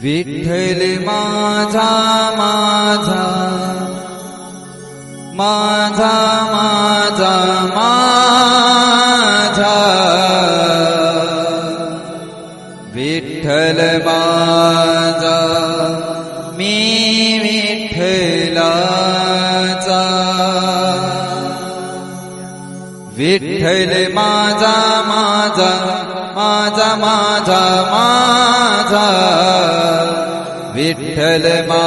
विठ्ठल माझा माझा माझा माझा माझा विठ्ठल माझा मी विठ्ठलाचा विठ्ठल माझा माझा माझा माझा माझा विठ्ठल माझा